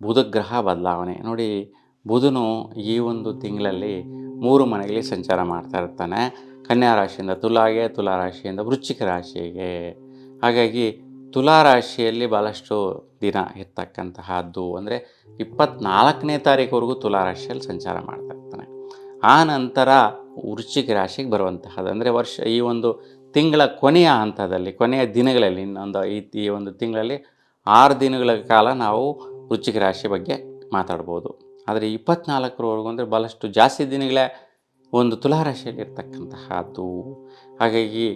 ಬುಧಗ್ರಹ ಬದಲಾವಣೆ ನೋಡಿ. ಬುಧನು ಈ ಒಂದು ತಿಂಗಳಲ್ಲಿ 3 ಮನೆಗಳಲ್ಲಿ ಸಂಚಾರ ಮಾಡ್ತಾ ಇರ್ತಾನೆ. ಕನ್ಯಾ ರಾಶಿಯಿಂದ ತುಲಾಗೆ, ತುಲಾ ರಾಶಿಯಿಂದ ವೃಶ್ಚಿಕ ರಾಶಿಗೆ. ಹಾಗಾಗಿ ತುಲಾ ರಾಶಿಯಲ್ಲಿ ಭಾಳಷ್ಟು ದಿನ ಇರ್ತಕ್ಕಂತಹದ್ದು ಅಂದರೆ 24ನೇ ತಾರೀಕುವರೆಗೂ ತುಲಾ ರಾಶಿಯಲ್ಲಿ ಸಂಚಾರ ಮಾಡ್ತಾ ಇರ್ತಾನೆ. ಆ ನಂತರ ವೃಶ್ಚಿಕ ರಾಶಿಗೆ ಬರುವಂತಹದ್ದು ಅಂದರೆ ಈ ಒಂದು ತಿಂಗಳ ಕೊನೆಯ ಹಂತದಲ್ಲಿ, ಕೊನೆಯ ದಿನಗಳಲ್ಲಿ ಇನ್ನೊಂದು ಈ ಒಂದು ತಿಂಗಳಲ್ಲಿ 6 ದಿನಗಳ ಕಾಲ ನಾವು ವೃಶ್ಚಿಕ ರಾಶಿ ಬಗ್ಗೆ ಮಾತಾಡ್ಬೋದು. ಆದರೆ 24ರವರೆಗೂ ಅಂದರೆ ಭಾಳಷ್ಟು ಜಾಸ್ತಿ ದಿನಗಳೇ ಒಂದು ತುಲಾ ರಾಶಿಯಲ್ಲಿ ಇರ್ತಕ್ಕಂತಹದ್ದು. ಹಾಗಾಗಿ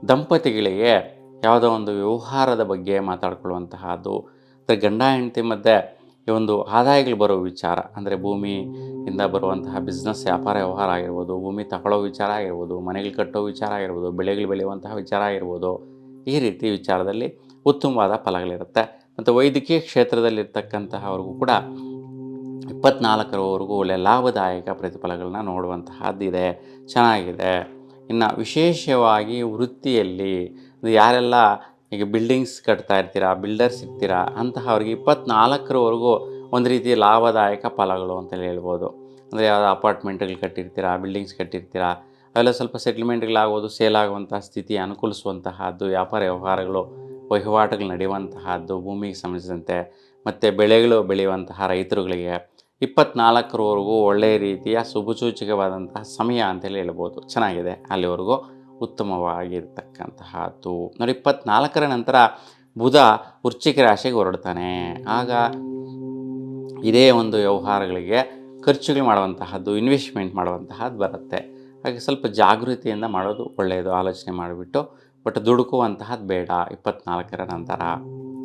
ದಂಪತಿಗಳಿಗೆ ಯಾವುದೋ ಒಂದು ವ್ಯವಹಾರದ ಬಗ್ಗೆ ಮಾತಾಡ್ಕೊಳ್ಳುವಂತಹದ್ದು, ಅಂದರೆ ಗಂಡ ಹೆಂಡತಿ ಮಧ್ಯೆ ಈ ಒಂದು ಆದಾಯಗಳು ಬರೋ ವಿಚಾರ, ಅಂದರೆ ಭೂಮಿಯಿಂದ ಬರುವಂತಹ ಬಿಸ್ನೆಸ್ ವ್ಯಾಪಾರ ವ್ಯವಹಾರ ಆಗಿರ್ಬೋದು, ಭೂಮಿ ತಗೊಳ್ಳೋ ವಿಚಾರ ಆಗಿರ್ಬೋದು, ಮನೆಗಳು ಕಟ್ಟೋ ವಿಚಾರ ಆಗಿರ್ಬೋದು, ಬೆಳೆಗಳು ಬೆಳೆಯುವಂತಹ ವಿಚಾರ ಆಗಿರ್ಬೋದು, ಈ ರೀತಿ ವಿಚಾರದಲ್ಲಿ ಉತ್ತಮವಾದ ಫಲಗಳಿರುತ್ತೆ. ಮತ್ತು ವೈದ್ಯಕೀಯ ಕ್ಷೇತ್ರದಲ್ಲಿರ್ತಕ್ಕಂತಹವ್ರಿಗೂ ಕೂಡ 24ರವರೆಗೂ ಒಳ್ಳೆಯ ಲಾಭದಾಯಕ ಪ್ರತಿಫಲಗಳನ್ನ ನೋಡುವಂತಹದ್ದಿದೆ, ಚೆನ್ನಾಗಿದೆ. ಇನ್ನು ವಿಶೇಷವಾಗಿ ವೃತ್ತಿಯಲ್ಲಿ ಯಾರೆಲ್ಲ ಈಗ ಬಿಲ್ಡಿಂಗ್ಸ್ ಕಟ್ತಾ ಇರ್ತೀರಾ, ಬಿಲ್ಡರ್ಸ್ ಇರ್ತೀರಾ, ಅಂತಹವ್ರಿಗೆ 24ರವರೆಗೂ ಒಂದು ರೀತಿ ಲಾಭದಾಯಕ ಫಲಗಳು ಅಂತಲೇ ಹೇಳ್ಬೋದು. ಅಂದರೆ ಯಾವುದೋ ಅಪಾರ್ಟ್ಮೆಂಟ್ಗಳು ಕಟ್ಟಿರ್ತೀರಾ, ಬಿಲ್ಡಿಂಗ್ಸ್ ಕಟ್ಟಿರ್ತೀರಾ, ಅವೆಲ್ಲ ಸ್ವಲ್ಪ ಸೆಟ್ಲ್ಮೆಂಟ್ಗಳಾಗೋದು, ಸೇಲ್ ಆಗುವಂಥ ಸ್ಥಿತಿ ಅನುಕೂಲಿಸುವಂತಹದ್ದು, ವ್ಯಾಪಾರ ವ್ಯವಹಾರಗಳು ವಹಿವಾಟುಗಳು ನಡೆಯುವಂತಹದ್ದು, ಭೂಮಿಗೆ ಸಂಬಂಧಿಸಿದಂತೆ ಮತ್ತು ಬೆಳೆಗಳು ಬೆಳೆಯುವಂತಹ ರೈತರುಗಳಿಗೆ 24ರವರೆಗೂ ಒಳ್ಳೆಯ ರೀತಿಯ ಶುಭಸೂಚಕವಾದಂತಹ ಸಮಯ ಅಂತಲೇ ಹೇಳ್ಬೋದು. ಚೆನ್ನಾಗಿದೆ, ಅಲ್ಲಿವರೆಗೂ ಉತ್ತಮವಾಗಿರ್ತಕ್ಕಂತಹದ್ದು. ನೋಡಿ, 24ರ ನಂತರ ಬುಧ ವೃಶ್ಚಿಕ ರಾಶಿಗೆ ಹೊರಡ್ತಾನೆ. ಆಗ ಇದೇ ಒಂದು ವ್ಯವಹಾರಗಳಿಗೆ ಖರ್ಚುಗಳು ಮಾಡುವಂತಹದ್ದು, ಇನ್ವೆಸ್ಟ್ಮೆಂಟ್ ಮಾಡುವಂತಹದ್ದು ಬರುತ್ತೆ. ಹಾಗೆ ಸ್ವಲ್ಪ ಜಾಗೃತಿಯಿಂದ ಮಾಡೋದು ಒಳ್ಳೆಯದು. ಆಲೋಚನೆ ಮಾಡಿಬಿಟ್ಟು ಬಟ್ ದುಡುಕುವಂತಹದ್ದು ಬೇಡ 24ರ ನಂತರ.